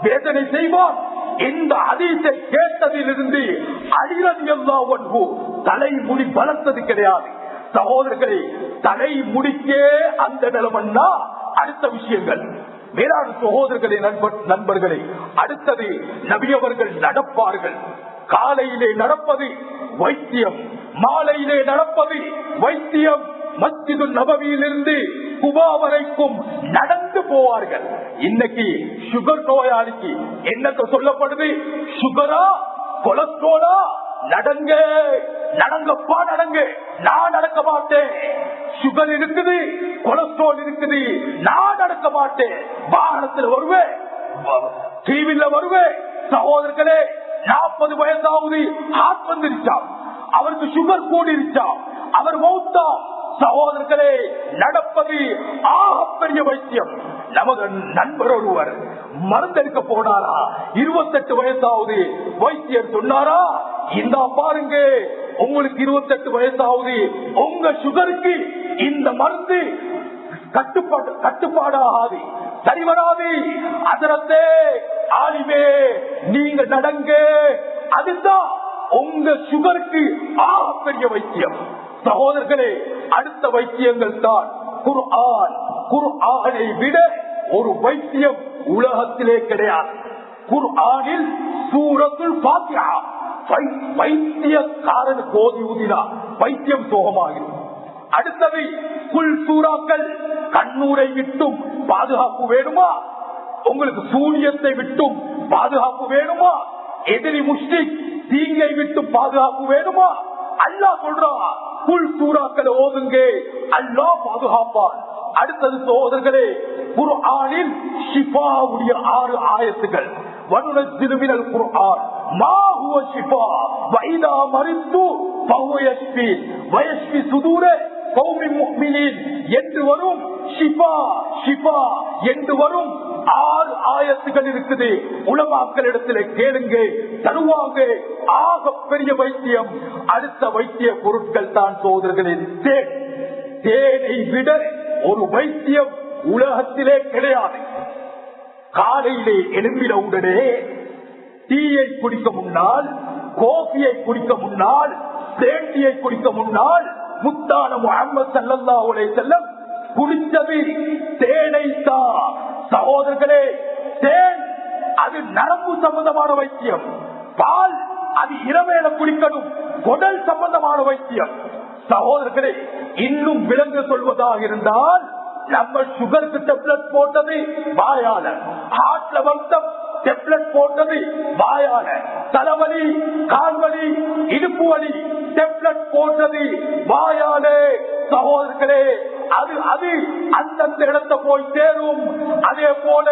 வேதனை செய்வான். இந்த ஹதீஸை கேட்டதிலிருந்து அலி ரலியல்லாஹு அன்ஹு தலைமுடி பலத்தது கிடையாது. சகோதரர்களை தலை முடிக்கே அந்த நிலைமன்னா அடுத்த விஷயங்கள். வேளாண் சகோதரர்களே, நண்பர்களே, அடுத்தது நபியவர்கள் நடப்பார்கள். காலையிலே நடப்பது வைத்தியம், மாலையிலே நடப்பது வைத்தியம். மஸ்ஜிது நபவியிலிருந்து குபா வரைக்கும் நடந்து போவார்கள். இன்னைக்கு சுகர் நோயாளிக்கு என்னத்த சொல்லப்படுது? சுகரா கொலஸ்ட்ரோலா? நடங்க நடங்கப்பா நடங்க. நான் நடக்க மாட்டேன். சுகர் இருக்குது, கொலஸ்ட்ரால் இருக்குது, நான் நடக்க மாட்டேன். வாகனத்தில் வருவேன், டிவில வருவேன். சகோதரர்களே, 40 வயசாவது ஹார்ட் வந்துருச்சா, அவருக்கு சுகர் கூடிருச்சா, அவர் மௌத்தா. சகோதரர்களே, நடப்பது ஆகப்பெரிய வைத்தியம். நமது நண்பர் ஒருவர் மருந்தெடுக்க போனாரா, 28 வயசாவது. வைத்தியர் சொன்னாரா, இந்த பாருங்க, உங்களுக்கு 28 வயசாவது, உங்க சுகருக்கு இந்த மருந்து கட்டுப்பாடாகாது, சரி வராது. அதரத்தே ஆலிமே, நீங்க நடங்க, அதுதான் உங்க சுகருக்கு ஆகப்பெரிய வைத்தியம். சகோதரர்களே, அடுத்த வைத்தியங்கள் தான் குர்ஆன். குர்ஆனை விட ஒரு வைத்தியம் உலகத்திலே கிடையாது. குர்ஆனில் சூரத்துல் ஃபாத்திஹா, வைத்தியக்காரன் கோதி ஊதினா வைத்தியம் சோகமாகும். அடுத்தது குல் சூறாக்கள். கண்ணூரை விட்டும் பாதுகாப்பு வேணுமா? உங்களுக்கு சூரியத்தை விட்டும் பாதுகாப்பு வேணுமா? எதிரி முஸ்லிக் தீங்கை விட்டு பாதுகாப்பு வேணுமா? அல்லாஹ் சொல்றான், குல் சூறாக்களை ஓதுங்க, அல்லாஹ் பாதுகாப்பான். அடுத்தது சகோதரர்களே, குர்ஆனில் ஷிஃபாவுடைய 6 ஆயத்துகள். வனுனஸ்ஸிலு மினல் குர்ஆன் மா ஹுவ ஷிஃபா வ இதா மரித்து ஃபஹுவ யஷ்ஃபி வ யஷ்ஃபி சுதூர கௌமின் முஃமினீன் என்று வரும். ஷிஃபா ஷிஃபா என்று வரும் 6 ஆயத்துகள் இருக்குது. உலமாக்களிடத்தில் கேளுங்க, தருவாங்க. ஆக பெரிய வைத்தியம். அடுத்த வைத்திய பொருட்கள் தான் சோதரர்களின் தேன். தேனை விட ஒரு வைத்தியம் உலகத்திலே கிடையாது. காலையிலே எழும்பின உடனே டீயை குடிக்க முன்னால், கோபியை குடிக்க முன்னால், தேண்டியை குடிக்க முன்னால் முத்தான முஹம்மது ஸல்லல்லாஹு அலைஹி வஸல்லம் குடித்தது தேனை தான். சகோதரர்களே, தேன் அது நரம்பு சம்பந்தமான வைத்தியம். பால் அது இரவேல குடிக்கணும், குடல் சம்பந்தமான வைத்தியம். சகோதரர்களே, இன்னும் விளங்க சொல்வதாக இருந்தால், நம்ம சுகருக்கு டெப்லெட் போட்டது வாயால, ஹார்ட்ல வருத்தம் டெப்லெட் போட்டது வாயால, தலைவலி, கால்வலி, இடுப்பு வலி டெப்லெட் போட்டது வாயாலே. சகோதரர்களே, அது அது அந்தந்த இடத்தை போய் சேரும். அதே போல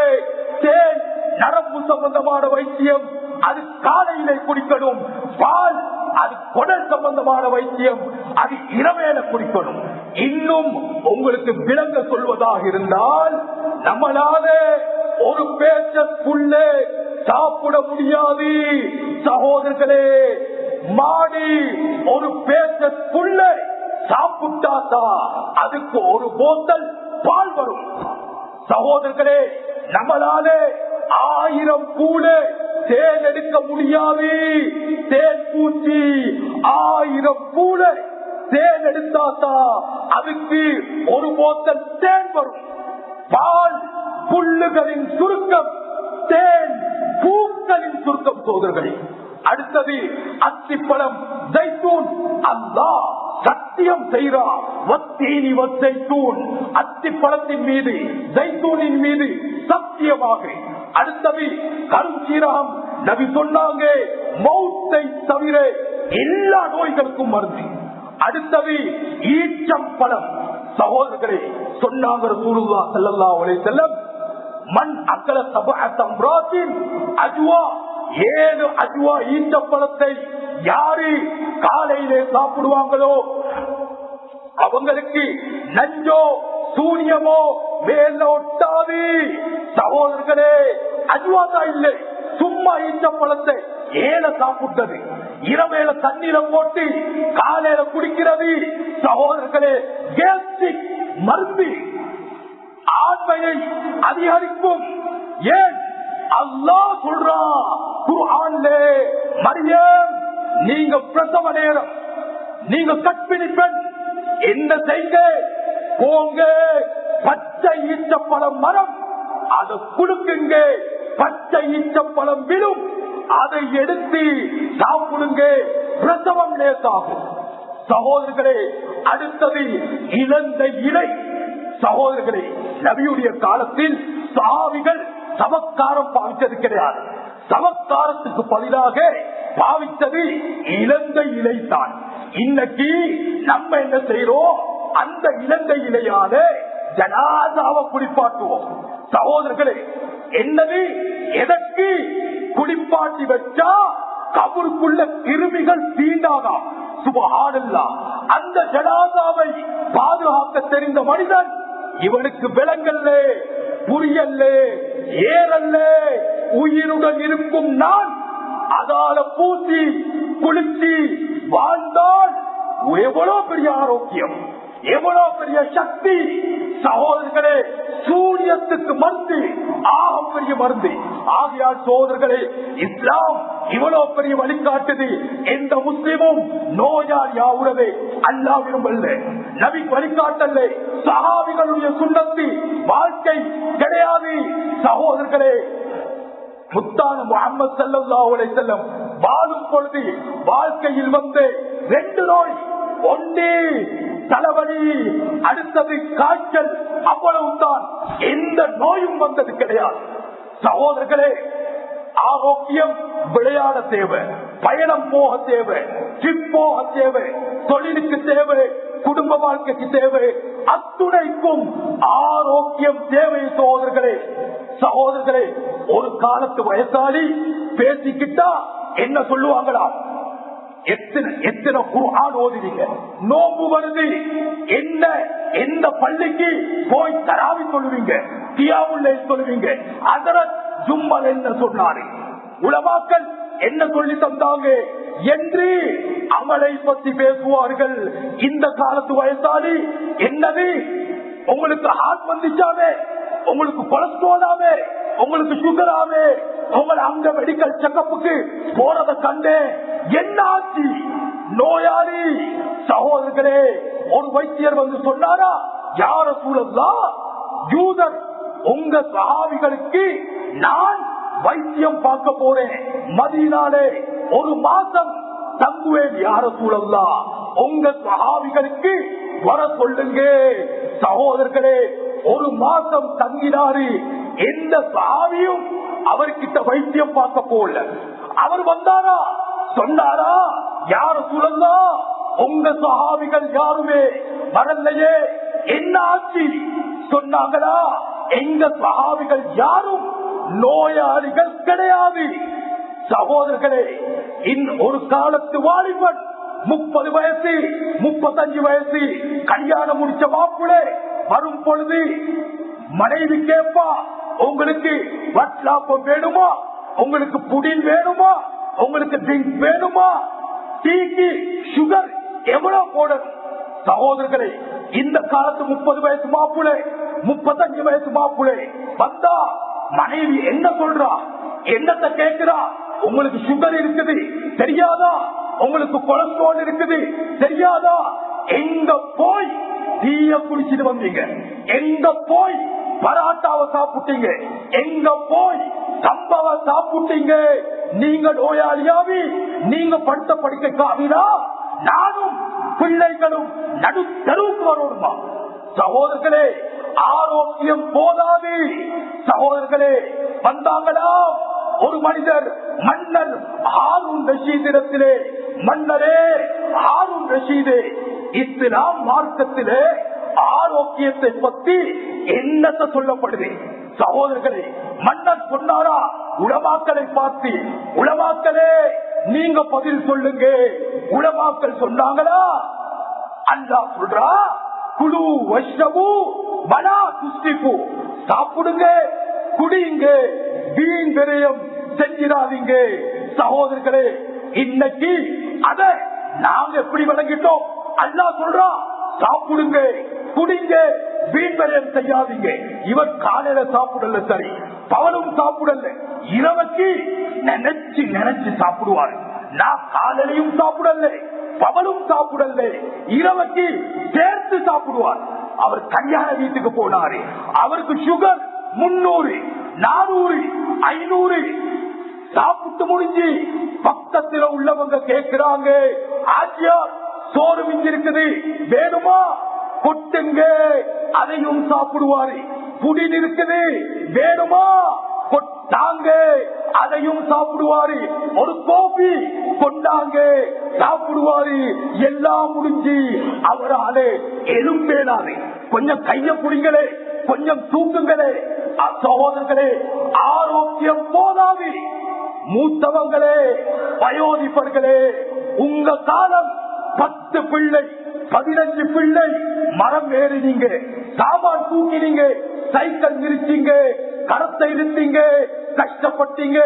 தேன் நரம்பு சம்பந்தமான வைத்தியம், அது காலையிலே குடிக்கணும். பால் அது குடல் சம்பந்தமான வைத்தியம், அது இரவேல குடிக்கணும். இன்னும் உங்களுக்கு விளங்க சொல்வதாக இருந்தால், நம்மளால ஒரு பேச்சுக்குள்ளே சாப்பிட முடியாது. சகோதரர்களே, மாடி ஒரு பேச்சுக்குள்ளே சாப்பிட்டாத்தா அதுக்கு ஒரு போத்தல் பால் வரும். சகோதரர்களே, நம்மளால 1000 கூட தேன் எடுக்க முடியாது. தேன் பூச்சி 1000 கூட தேன் எடுத்தாத்தா அதுக்கு ஒரு போத்தல் தேன் வரும். பால் புல்லுகளின் சுருக்கம், தேன் பூக்களின் சுருக்கம். சோதரர்களே, அடுத்தது அத்திப்பழம், ஜைத்தூன். அல்லாஹ் சத்தியம் செய்கிறார், வத்தீனி வத்தைத்தூன், அத்திப்பழத்தின் மீது, ஜைத்தூனின் மீது சத்தியமாக. அடுத்தது கருஞ்சீரகம். நபி சொன்னாங்க, மௌத்தை தவிர எல்லா நோய்களுக்கும் மருந்து. அடுத்தது ஈச்சம்பழம். சகோதரர்களே, சொன்னாங்க ரசூலுல்லாஹ் ஸல்லல்லாஹு அலைஹி வஸல்லம், மன் அக்கல சபஅ தம்ராத்தின் அஜ்வா, 7 அஜ்வா ஈச்சப்பழத்தை யாரு காலையிலே சாப்பிடுவாங்களோ அவங்களுக்கு நஞ்சோ சூரியமோ மேல ஒட்டாது. சகோதரர்களே, அஜ்வாதா இல்லை, சும்மா ஈச்சப்பழத்தை 7 சாப்பிட்டது, இரவேல தண்ணீர போட்டு காலையில குடிக்கிறது. சகோதரர்களே, கேஸ்ட்ரிக் மருந்து ஆண்மையை அதிகரிக்கும். ஏன் அல்லாஹ் சொல்றான் குர்ஆன்ல, மரியம் நீங்க பிரசவ நேரம், நீங்க கற்பிணி பெண், என்ன செய்ய போங்க, பச்சை ஈச்சப்பழம் மரம் அதை குலுக்குங்க, பச்சை ஈச்சப்பழம் விழும், அதை எடுத்து சாப்பிடுங்க, பிரசவம் லேசாகும். சகோதரர்களே, அடுத்தது இழந்த இலை. சகோதரர்களே, நபியுடைய காலத்தில் சஹாபிகள் சமக்காரம் பாவித்தது கிடையாது. சமக்காரத்துக்கு பதிலாக பாவித்தது இழந்த இலை தான். இன்னைக்கு நம்ம என்ன செய்யறோம், அந்த இழந்த இலையால ஜனாதாவை குளிப்பாட்டுவோம். சகோதரர்களே, என்னது எதற்கு குளிப்பாட்டி வச்சா கபருக்குள்ள கிருமிகள் தீண்டாதாம். சுபஹானல்லாஹ். அந்த ஜனாதாவை பாதுகாக்க தெரிந்த மனிதன் இவனுக்கு விலங்கல்ல, புரியல்ல, ஏறல்ல, உயிருடன் இருக்கும் நான் அதால பூசி குளிச்சு வாழ்ந்தால் எவ்வளவு பெரிய ஆரோக்கியம், எவ்வளவு பெரிய சக்தி. சகோதரர்களே, சூரியத்துக்கு மருந்து ஆக பெரிய மருந்து. ஆகியால் சகோதரர்களே, இஸ்லாம் இவ்வளவு பெரிய வழிகாட்டுது. எந்த முஸ்லிமும் நோயால் யாவுறவே அல்லா விரும்பல்ல, நபி வழிகாட்டல்ல, சஹாபிகளுடைய சுன்னத்து வாழ்க்கை கிடையாது. சகோதரர்களே, முத்தான முஹம்மது ஸல்லல்லாஹு அலைஹி வஸல்லம் வாழும் பொழுது வாழ்க்கையில் வந்து 2 நோய், ஒன்று தலைவலி, அடுத்தது காய்ச்சல், அவ்வளவுதான். எந்த நோயும் வந்தது கிடையாது. சகோதரர்களே, ஆரோக்கியம் விளையாட தேவை, பயணம் போக தேவை, ட்ரிப் போக தேவை, தொழிலுக்கு தேவை, குடும்ப வாழ்க்கைக்கு தேவை, அத்துணைக்கும் ஆரோக்கியம் தேவை. சகோதரர்களே, சகோதரர்களே, ஒரு காலத்து வயசாளி பேசிக்கிட்டா என்ன சொல்லுவாங்களா, எத்தனை குர்ஆன் ஓதுவீங்க, நோம்பு வருது, என்ன எந்த பள்ளிக்கு போய் தராவி சொல்லுவீங்க, கியாமுல் லைல் சொல்லுவீங்க, ஹஜ்ரத் ஜும்மல் என்ன சொன்னாரு, உலமாக்கள் என்ன சொல்லி தந்தாங்க என்று அமலை பத்தி பேசுவார்கள். இந்த காலத்து வயசாளி என்னது, உங்களுக்கு ஹார்ட் வந்துச்சாவே, உங்களுக்கு கொலஸ்ட்ராலாவே, உங்களுக்கு சுகராவே, உங்களை அங்க மெடிக்கல் செக்கப்புக்கு போறத கண்டு என்ன ஆச்சு, நோயாளி. சகோதரர்களே, ஒரு வைத்தியர் வந்து சொன்னாரா, யார சூழல்லாம் யூதர் உங்க சஹாபிகளுக்கு நான் வைத்தியம் பார்க்க போறேன், மதீனாலே 1 மாசம் தங்குவேன், யார சூழல்லாம் உங்க சஹாபிகளுக்கு வர சொல்லுங்க. சகோதரர்களே, 1 மாசம் தங்கினாரு. எந்த சஹாபியும் அவர்கிட்ட வைத்தியம் பார்க்க போல. அவர் வந்தாரா, சொன்னாரா, யார சூழல்லாம் உங்க சஹாபிகள் யாருமே வரலையே, என்ன ஆட்சி சொன்னாங்களா, எங்க சஹாபிகள் யாரும் நோயாளிகள் கிடையாது. சகோதரர்களே, ஒரு காலத்து வாலிபன் 30 வயசு 35 வயசு கல்யாணம் முடிச்ச மாப்பிள்ளை வரும் பொழுது மனைவி கேட்பா, உங்களுக்கு வட்லாப்பம் வேணுமா, உங்களுக்கு புடின் வேணுமா, உங்களுக்கு ட்ரிங்க் வேணுமா, டீக்கு சுகர் எவ்வளவு போடணும். சகோதரர்களே, இந்த காலத்து 30 வயசு மாப்பிள்ளை 35 வயசு மாப்பிள்ளை வந்தா மனைவி என்ன சொல்றா, என்னத்தை கேட்கிறா, உங்களுக்கு சுகர் இருக்குது தெரியாதா, உங்களுக்கு கொலஸ்ட்ரால் இருக்குது தெரியாதா, எங்க போய் டீய குடிச்சிட்டு வந்தீங்க, எங்க போய் பராட்டாவை சாப்பிட்டீங்க, எங்க போய் சம்பவ சாப்பிட்டீங்க, நீங்க நோயாளியாவி, நீங்க படுத்த படிக்க காவிரா, நானும் பிள்ளைகளும் நடு தெருவுக்கு வரணுமா. சகோதரர்களே, ஆரோக்கியம் போதாது. சகோதரர்களே, வந்தாங்களா ஒரு மனிதர், மன்னர் ஹாரூன் ரஷீதிடத்திலே, மன்னரே ஹாரூன் ரஷீதே, இஸ்லாம் மார்க்கத்திலே ஆரோக்கியத்தை பத்தி என்னத்த சொல்லப்படுது. சகோதரர்களே, மன்னர் சொன்னாரா உலமாக்களை பார்த்து, உலமாக்களே நீங்க பதில் சொல்லுங்க. உலமாக்கள் சொன்னாங்களா, அல்லாஹ் சொல்றா, குழு வஷ்ரபு வலா துஸ்ரிஃபு, சாப்பிடுங்க குடியுங்க, வீண் விரயம் செஞ்சிடாதீங்க. சகோதரர்களே, இன்னைக்கு அத நாங்க எப்படி விளங்கிட்டோம், அல்லாஹ் சொல்றா சாப்பிடுங்க குடிங்க, வீண் விரயம் செய்யாதீங்க. இவர் காலையில சாப்பிடல, சரி, பவனும் சாப்பிடல, இரவுக்கு நினைச்சு நினைச்சு சாப்பிடுவாரு. நான் காலையிலையும் சாப்பிடல, பவலும் சாப்பிடல, இரவுக்கு சேர்த்து சாப்பிடுவார். அவர் கல்யாண வீட்டுக்கு போனாரு, அவருக்கு சுகர் 300, 400, 500 சாப்பிட்டு முடிஞ்சு பக்கத்துல உள்ளவங்க கேட்கிறாங்க, ஆச்சியார் சோறு மிஞ்சி இருக்குது வேணுமா கொட்டுங்க, அதையும் சாப்பிடுவாரு. புடின் இருக்குது வேணுமா கொட்டாங்க, அதையும் சாப்பிடுவாரு. ஒரு கோபி கொண்டாங்க சாப்பிடுவாரு. எல்லாம் முடிஞ்சு அவராலே எலும்பேனாரு. கொஞ்சம் கைய புடிங்களே, கொஞ்சம் தூக்குங்களே. சகோதரர்களே, ஆரோக்கியம் போதாது. மூத்தவங்களே, வயோதிபர்களே, உங்க காலம் 10 பிள்ளை 15 பிள்ளை, மரம் ஏறினீங்க, சாமான் தூக்கினீங்க, சைக்கிள் நிறுத்தீங்க, கரத்தை இருந்தீங்க, கஷ்டப்பட்டீங்க,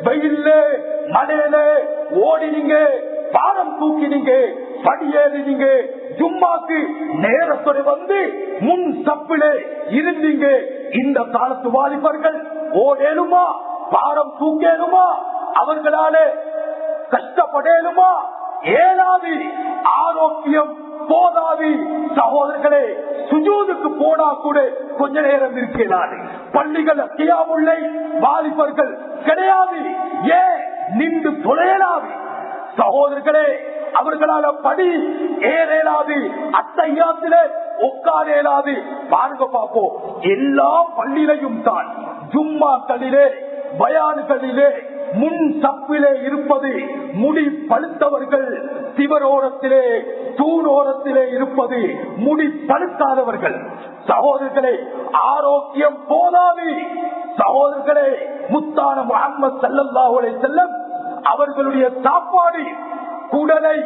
வெயில்ல மழையில ஓடினீங்க, பாரம் தூக்கினீங்க, படியேறினீங்க, ஜும்மாக்கு நேரத்தோடு வந்து முன் சப்பிலே இருந்தீங்க. இந்த காலத்து வாலிபர்கள் ஓடேலுமா, பாரம் தூக்கேலுமா, அவர்களாலே கஷ்டப்படேலுமா? ஏழாவது. ஆரோக்கியம் போதாது. சகோதரர்களே, சுஜூதுக்கு போனா கூட கொஞ்ச நேரம் இருக்கிறாரு. பள்ளிகள் கியாமுல்லை வாலிபர்கள் கிடையாது. ஏன் நின்று தொலையலாது? சகோதரர்களே, அவர்களால படி ஏறேலாது, அத்தையாத்திலே உட்காரேலாது. பாருங்க பாப்போம், எல்லா பள்ளியிலையும் தான் ஜும்மாக்களிலே பயான்களிலே முன் சப்பிலே இருப்பது முடி பழுத்தவர்கள், சிவரோரத்திலே தூணோரத்திலே இருப்பது முடி பழுத்தாதவர்கள். சகோதரர்களே, ஆரோக்கியம் போதாது. சகோதரர்களே, முத்தான முஹம்மது ஸல்லல்லாஹு அலைஹி வஸல்லம் அவர்களுடைய சாப்பாடு குடலை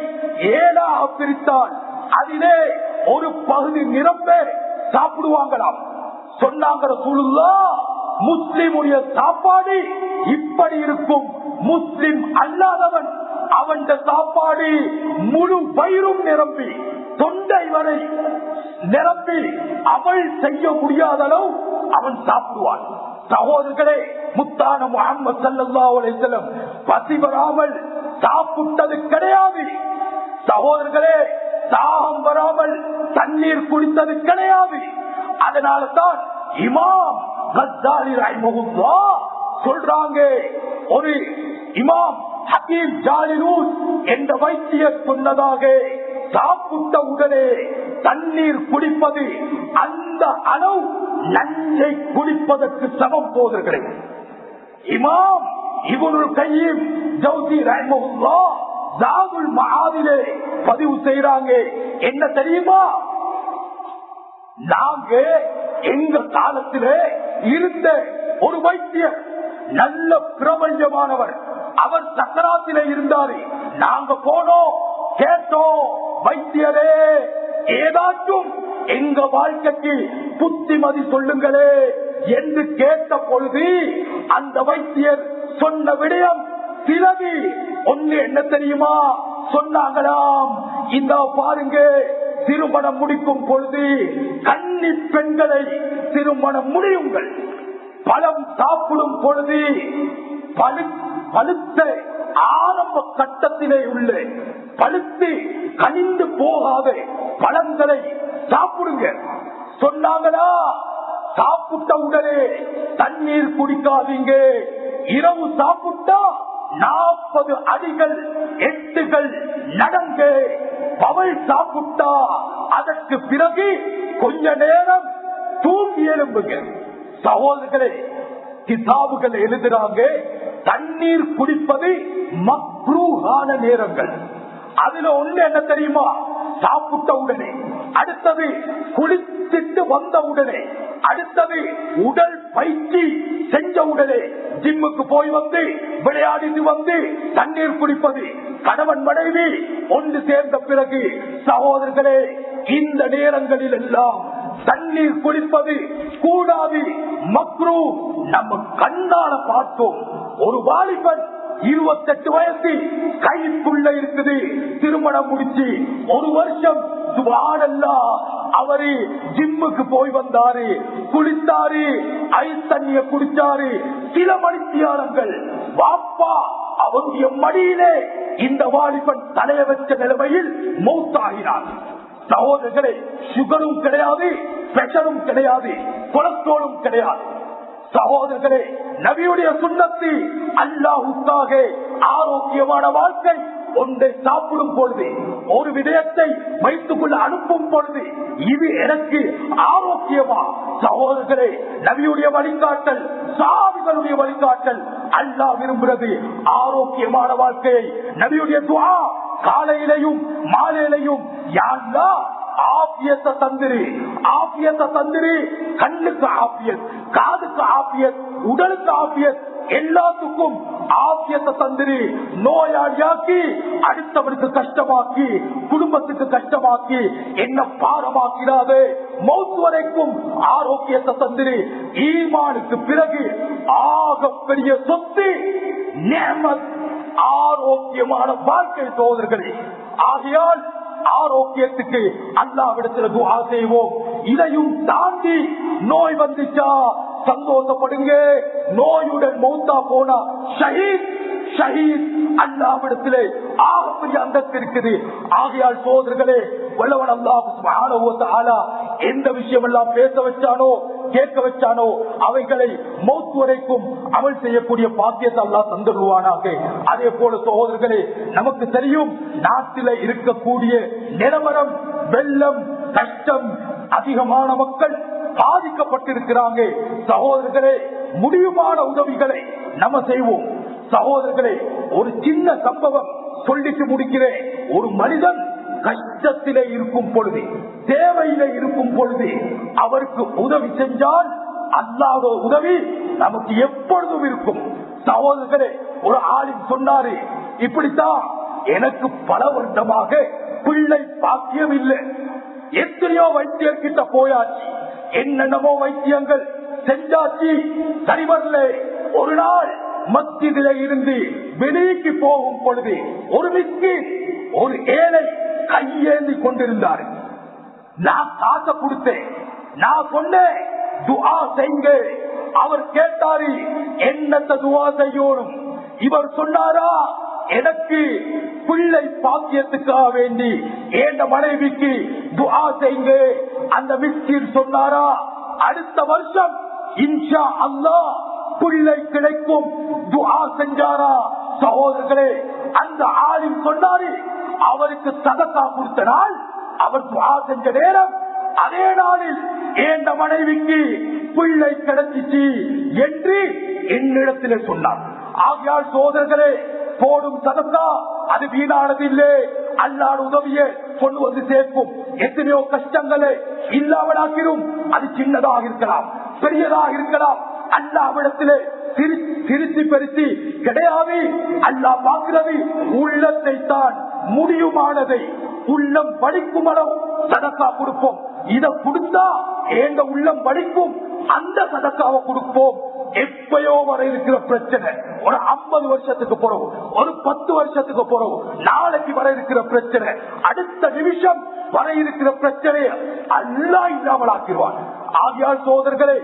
7ஆக பிரித்தால் அதிலே ஒரு பகுதி நிரம்ப சாப்பிடுவாங்களாம். சொன்னாங்க ரசூலுல்லாஹ், முஸ்லிமுடைய சாப்பாடு இப்படி இருக்கும். முஸ்லிம் அல்லாதவன் அவன் சாப்பாடு முழு வயிறும் நிரம்பி தொண்டை வரை நிரம்பி அவள் செய்ய முடியாத அளவு அவன் சாப்பிடுவான். சகோதரர்களே, முத்தான முஹம்மது ஸல்லல்லாஹு அலைஹி வஸல்லம் பசி வராமல் சாப்பிட்டது கிடையாது. சகோதரர்களே, தாகம் வராமல் தண்ணீர் குடித்தது கிடையாது. அதனால தான் இமாம் கஸ்ஸாலி ரஹிமஹுல்லாஹ் சொல்றாங்க, ஒரு இமாம் ஹக்கீம் ஜாலிலூன் என்ற வைத்தியர் சொன்னதாக, சாப்பிட்ட உடனே தண்ணீர் குடிப்பது அந்த அளவு நஞ்சை குடிப்பதற்கு சமம். போதர்களே, இமாம் இப்னுல் கய்யிம் ஜௌஸி ரஹிமஹுல்லாஹ் ஜாதுல் மஆதிலே பதிவு செய்றாங்க. என்ன தெரியுமா? நாங்க எங்க காலத்திலே இருந்த ஒரு வைத்தியர், நல்ல பிரபஞ்சமானவர், அவர் சக்கராத்திலே இருந்தாரு. நாங்க போனோம், கேட்டோம், வைத்தியரே ஏதாச்சும் எங்க வாழ்க்கைக்கு புத்திமதி சொல்லுங்களே என்று கேட்ட பொழுது அந்த வைத்தியர் சொன்ன விடயம் சிலது ஒண்ணு என்ன தெரியுமா சொன்னாங்களாம்? இந்த பாருங்க, திருமணம் முடிக்கும் பொழுது கன்னி பெண்களை திருமணம் முடியுங்கள். பழம் சாப்பிடும் பொழுது பழுத்த ஆரம்ப கட்டத்திலே உள்ள பழுத்து கனிந்து போகாத பழங்களை சாப்பிடுங்க சொன்னாங்களா? சாப்பிட்ட உடனே தண்ணீர் குடிக்காதீங்க. இரவு சாப்பிட்டா 40 அடிகள் 8கள் நடங்க. பவல் சாப்பிட்டா அதற்கு பிறகு கொஞ்ச நேரம் தூங்கி எழும்புங்க. சகோதரர்களே, கிதாபுகள் எழுதுறாங்க, தண்ணீர் குடிப்பது மக்ரூஹான நேரங்கள். அதுல ஒண்ணு என்ன தெரியுமா? சாப்பிட்ட உடனே, அடுத்தது குளித்துட்டு வந்த உடனே, அடுத்தது உடல் பயிற்சி செஞ்ச உடனே, ஜிம்முக்கு போய் வந்து விளையாடிட்டு வந்து தண்ணீர் குடிப்பது, கணவன் மனைவி ஒன்று சேர்ந்த பிறகு. சகோதரர்களே, இந்த நேரங்களில் எல்லாம் தண்ணீர் குடிப்பது கூடாது, மக்ரூ. நம்ம கண்ணால பார்த்தோம், ஒரு வாலிபன் 28 வயசு கைக்குள்ள இருக்குது, திருமணம் முடிச்சு 1 வருஷம் சுப்ஹானல்லாஹ், அவரு ஜிம்முக்கு போய் வந்தாரு, குளித்தாரு, ஐஸ் தண்ணிய குடிச்சாரு. சில மணித்தியாலங்கள் வாப்பா அவருடைய மடியிலே இந்த வாலிபன் தலைய வச்ச நிலைமையில் மௌத்தாகினார். சகோதரர்களே, சுகரும் கிடையாது, பிரஷரும் கிடையாது, கொலஸ்ட்ராலும் கிடையாது. சகோதரர்களே, நபியுடைய சுன்னத்து அல்லாஹ்வுக்காக ஆரோக்கியமான வாழ்க்கை. ஒன்றை சாப்பிடும் பொழுது, ஒரு விடயத்தை வைத்துக்குள்ள அனுப்பும் பொழுது, இது எனக்கு ஆரோக்கியமா? சகோதரர்களே, நபியுடைய வழிகாட்டல், சாபிகளுடைய வழிகாட்டல். அல்லாஹ் விரும்புகிறது ஆரோக்கியமான வாழ்க்கையை. நபியுடைய துஆ காலையிலையும் மாலையிலையும், யா அல்லாஹ் ஆபியத்தை தந்திரு, ஆபியத்தை தந்திரு. கண்ணுக்கு ஆபியத், காதுக்கு ஆபியத், உடலுக்கு ஆபியத், எல்லாத்துக்கும் ஆபியத்தை தந்திரு. நோயாளியாக்கி, அடுத்தவனுக்கு கஷ்டமாக்கி, குடும்பத்துக்கு கஷ்டமாக்கி, என்ன பாரமாக்கிறாது. மௌத் வரைக்கும் ஆரோக்கியத்தை தந்திரு. ஈமானுக்கு பிறகு ஆக பெரிய சொத்து நிஅமத் ஆரோக்கியமான வாழ்க்கை சோதர்களே. ஆகையால் ஆரோக்கியத்துக்கு அல்லாஹ்விடத்தில் துஆ செய்வோம். இதையும் தாண்டி நோய் வந்துச்சா சந்தோஷப்படுங்க. நோயுடன் மௌத்தா போனா ஷஹீத், ஷஹீத் அல்லாஹ்விடத்திலே ஆகப்பெரிய அந்தஸ்து இருக்குது. ஆகையால் சோதர்களே, வல்லவன் அல்லாஹ் சுப்ஹானஹு வ தஆலா எந்த விஷயம் எல்லாம் பேச வச்சானோ, கேட்க வச்சானோ, அவைகளை மௌத் வரைக்கும் அமல் செய்யக்கூடிய பாக்கியத்தை அல்லாஹ் தந்துடுவானாக. அதே போல சகோதரர்களே, நமக்கு தெரியும் நாட்டில இருக்கக்கூடிய நிலவரம், வெள்ளம், கஷ்டம், அதிகமான மக்கள் பாதிக்கப்பட்டிருக்கிறாங்க. சகோதரர்களே, முடியுமான உதவிகளை நம்ம செய்வோம். சகோதரர்களே, ஒரு சின்ன சம்பவம் சொல்லிட்டு முடிக்கிறேன். ஒரு மனிதன் கஷ்டத்திலே இருக்கும் பொழுது, தேவையிலே இருக்கும் பொழுது அவருக்கு உதவி செஞ்சால் அல்லாஹ்வுடைய உதவி நமக்கு எப்பொழுதும் இருக்கும். சகோதரர்களே, ஒரு ஆளின் சொன்னாரு, இப்படித்தான் எனக்கு பல வருடமாக பிள்ளை பாக்கியம் இல்லை. எத்தனையோ வைத்தியர் கிட்ட போயாச்சு, என்னென்னமோ வைத்தியங்கள் செஞ்சாச்சு, சரி வரல. ஒரு நாள் மஸ்ஜிதிலே இருந்து வெளிக்கு போகும் பொழுது ஒரு மிஸ்கின், ஒரு ஏழை கையேந்தி கொண்டிருந்தார். நான் காசை கொடுத்தேன், நான் சொன்னேன் துஆ செய்யுங்க. அவர் கேட்டாரு, என்னத்த துஆ செய்யணும்? இவர் சொன்னாரா, எனக்கு பிள்ளை பாக்கியத்துக்காக வேண்டி என் மனைவிக்கு துஆ செய்யுங்க. அந்த மிஸ்கின் சொன்னாரா, அடுத்த வருஷம் இன்ஷா அல்லாஹ் பிள்ளை கிடைக்கும். துஆ செஞ்சாரா? சகோதரர்களே, அந்த ஆலிம் சொன்னாரு, அவருக்கு சதகா கொடுத்த நாள், அவர் துஆ செஞ்ச நேரம், அதே நாளில் என் மனைவிக்கு பிள்ளை கிடைச்சிச்சு என்று என்னிடத்திலே சொன்னார். ஆகையால் சோதரர்களே, போடும் சதகா அது வீணானது இல்லை. அல்லாஹ் உதவியை கொண்டு வந்து சேர்க்கும். எத்தனையோ கஷ்டங்களை இல்லாமலாக்கிடும். அது சின்னதாக இருக்கலாம், பெரியதாக இருக்கலாம். அல்லாஹ்விடத்திலே திருத்தி பெருத்தி கிடையாது. அல்லாஹ் பார்க்கிறது உள்ளத்தை தான். முடியுமானதை உள்ளம் படிக்கும் அளவு சதக்கா கொடுப்போம். இதை கொடுத்தா எந்த உள்ளம் படிக்கும், அந்த சதக்காவை கொடுப்போம். எப்பயோ வர இருக்கிற பிரச்சனை ஒரு 50 வருஷத்துக்கு போறோம், ஒரு 10 வருஷத்துக்கு போறோம், நாளைக்கு வர இருக்கிற பிரச்சனை, அடுத்த நிமிஷம் வர இருக்கிற பிரச்சனையை அல்லாஹ் இல்லாமல் ஆக்கிடுவான். ஆகியால் சோதர்களே,